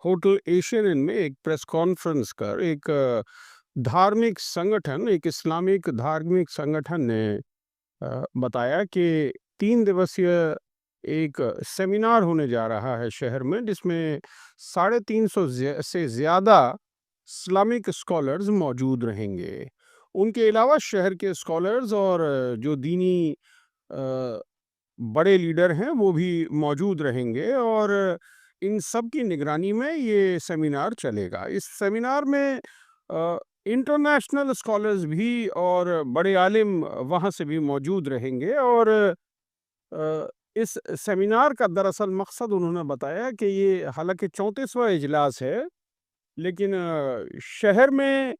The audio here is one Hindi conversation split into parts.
होटल एशियन इन में एक प्रेस कॉन्फ्रेंस कर एक धार्मिक संगठन, एक इस्लामिक धार्मिक संगठन ने बताया कि 3 दिवसीय एक सेमिनार होने जा रहा है शहर में, जिसमें 350 से ज़्यादा इस्लामिक स्कॉलर्स मौजूद रहेंगे। उनके अलावा शहर के स्कॉलर्स और जो दीनी अ, बड़े लीडर हैं वो भी मौजूद रहेंगे और इन सब की निगरानी में ये सेमिनार चलेगा। इस सेमिनार में इंटरनेशनल स्कॉलर्स भी और बड़े आलिम वहाँ से भी मौजूद रहेंगे और अ, इस सेमिनार का दरअसल मकसद उन्होंने बताया कि ये हालांकि 34वां इजलास है, लेकिन शहर में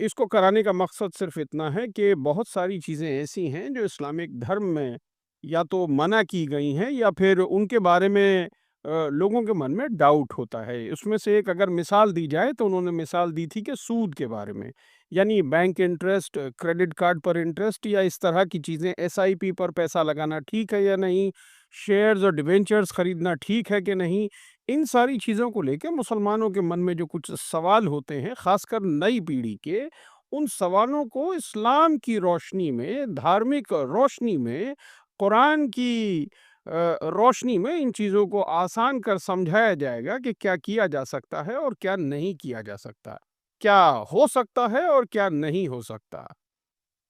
इसको कराने का मकसद सिर्फ इतना है कि बहुत सारी चीज़ें ऐसी हैं जो इस्लामिक धर्म में या तो मना की गई हैं या फिर उनके बारे में लोगों के मन में डाउट होता है। उसमें से एक अगर मिसाल दी जाए तो उन्होंने मिसाल दी थी कि सूद के बारे में, यानी बैंक इंटरेस्ट, क्रेडिट कार्ड पर इंटरेस्ट या इस तरह की चीज़ें, एसआईपी पर पैसा लगाना ठीक है या नहीं, शेयर्स और डिवेंचर्स खरीदना ठीक है कि नहीं। इन सारी चीज़ों को लेके मुसलमानों के मन में जो कुछ सवाल होते हैं, ख़ासकर नई पीढ़ी के, उन सवालों को इस्लाम की रोशनी में, धार्मिक रोशनी में, कुरान की रोशनी में इन चीज़ों को आसान कर समझाया जाएगा कि क्या किया जा सकता है और क्या नहीं किया जा सकता। क्या हो सकता है और क्या नहीं हो सकता।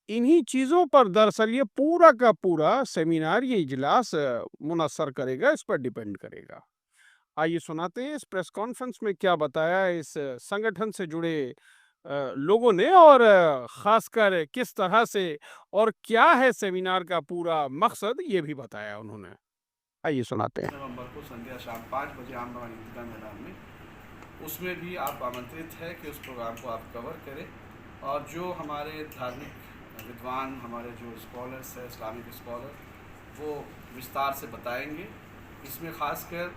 इन्हीं चीज़ों पर दरअसल ये पूरा का पूरा सेमिनार, ये इजलास मुनस्सर करेगा, इस पर डिपेंड करेगा। आइए सुनाते हैं इस प्रेस कॉन्फ्रेंस में क्या बताया इस संगठन से जुड़े लोगों ने और खासकर किस तरह से और क्या है सेमिनार का पूरा मकसद, ये भी बताया उन्होंने। आइए सुनाते हैं। नवंबर को संध्या शाम 5 बजे आम भवन ईदगाह मैदान में, उसमें भी आप आमंत्रित है कि उस प्रोग्राम को आप कवर करें और जो हमारे धार्मिक विद्वान, हमारे जो स्कॉलर्स हैं, इस्लामिक स्कॉलर, वो विस्तार से बताएंगे। इसमें ख़ासकर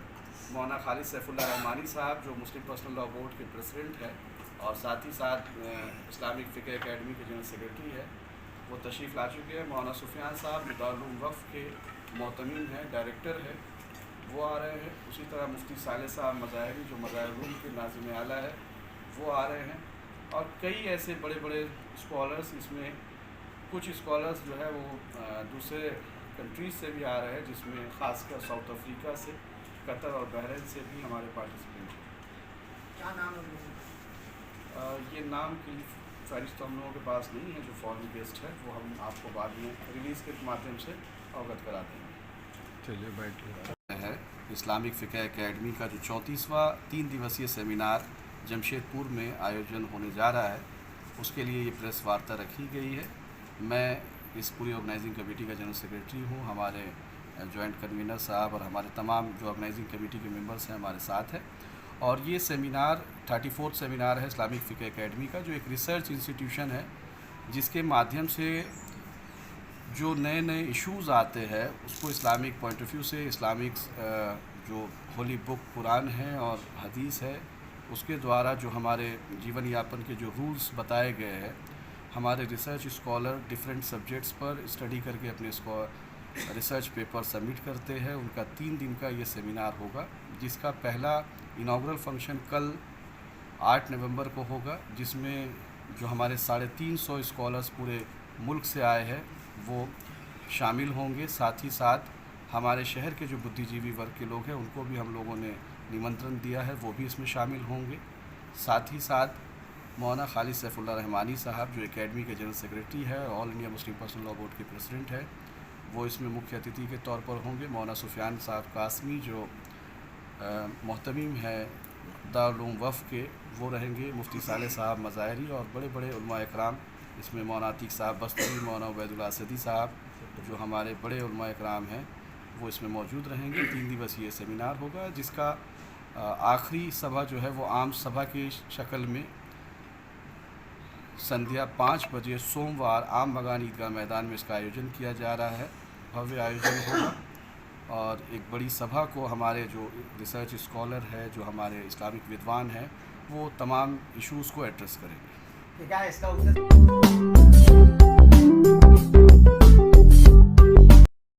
मौलाना खालिद सैफुल्लाह रहमानी साहब, जो मुस्लिम पर्सनल लॉ बोर्ड के प्रेसिडेंट हैं और साथ ही साथ इस्लामिक फ़िक़्ह एकेडमी के जनरल सेक्रेटरी है, वो तशरीफ़ ला चुके हैं। मौलाना सुफियान साहब जो दारुल उलूम वक़्फ़ के मोहतमिम हैं, डायरेक्टर है, वो आ रहे हैं। उसी तरह मुफ्ती साले साहब मज़ाहिरी, जो मज़ाहिर रूम के नाज़िम आला है, वो आ रहे हैं। और कई ऐसे बड़े बड़े स्कॉलर्स, इसमें कुछ स्कॉलर्स जो है वो दूसरे कंट्रीज से भी आ रहे हैं, जिसमें ख़ासकर साउथ अफ्रीका से, कतर और बहरीन से भी हमारे पार्टिसिपेंट हैं। क्या नाम है? ये नाम की फहरिस्त हम लोगों के पास नहीं है। जो फॉरेन गेस्ट है वो हम आपको बाद में रिलीज़ के माध्यम से अवगत करा देंगे। चलिए बैठिए। है इस्लामिक फ़िक़्ह एकेडमी का जो 34वां 3 दिवसीय सेमिनार जमशेदपुर में आयोजन होने जा रहा है, उसके लिए ये प्रेस वार्ता रखी गई है। मैं इस पूरी ऑर्गेनाइजिंग कमेटी का जनरल सेक्रेटरी हूँ। हमारे जॉइंट कन्वीनर साहब और हमारे तमाम जो ऑर्गेनाइजिंग कमेटी के मेंबर्स हैं हमारे साथ हैं। और ये सेमिनार 34वां सेमिनार है इस्लामिक फ़िक़्ह एकेडमी का, जो एक रिसर्च इंस्टीट्यूशन है, जिसके माध्यम से जो नए नए इश्यूज़ आते हैं उसको इस्लामिक पॉइंट ऑफ व्यू से, इस्लामिक जो होली बुक कुरान है और हदीस है, उसके द्वारा जो हमारे जीवन यापन के जो रूल्स बताए गए हैं, हमारे रिसर्च स्कॉलर डिफरेंट सब्जेक्ट्स पर स्टडी करके अपने रिसर्च पेपर सबमिट करते हैं। उनका 3 दिन का ये सेमिनार होगा, जिसका पहला इनाग्रल फंक्शन कल 8 नवंबर को होगा, जिसमें जो हमारे 350 स्कॉलर्स पूरे मुल्क से आए हैं वो शामिल होंगे। साथ ही साथ हमारे शहर के जो बुद्धिजीवी वर्ग के लोग हैं उनको भी हम लोगों ने निमंत्रण दिया है, वो भी इसमें शामिल होंगे। साथ ही साथ मौलाना खालिद सैफुल्लाह रहमानी साहब, जो एकेडमी के जनरल सेक्रेटरी है, all India Muslim personal law board के प्रेसिडेंट है, वो इसमें मुख्य अतिथि के तौर पर होंगे। मौलाना सुफियान साहब कासमी, जो मोहतमिम है दारुल उलूम वफ़्फ़ के, वो रहेंगे। मुफ्ती साले साहब मज़ाहिरी और बड़े बड़े उलमा इकराम, इसमें मौलाना अतीक साहब बस्तरी, मौलाना उबैदुल्लाह असदी साहब, जो हमारे बड़े उलमा इकराम हैं, वो इसमें मौजूद रहेंगे। 3 दिवसीय सेमिनार होगा, जिसका आखिरी सभा जो है वो आम सभा की शक्ल में संध्या 5 बजे सोमवार आम बगान ईदगाह मैदान में इसका आयोजन किया जा रहा है। भव्य आयोजन होगा और एक बड़ी सभा को हमारे जो रिसर्च स्कॉलर है, जो हमारे इस्लामिक विद्वान हैं, वो तमाम इश्यूज़ को एड्रेस करेंगे। क्या है इसका उत्तर?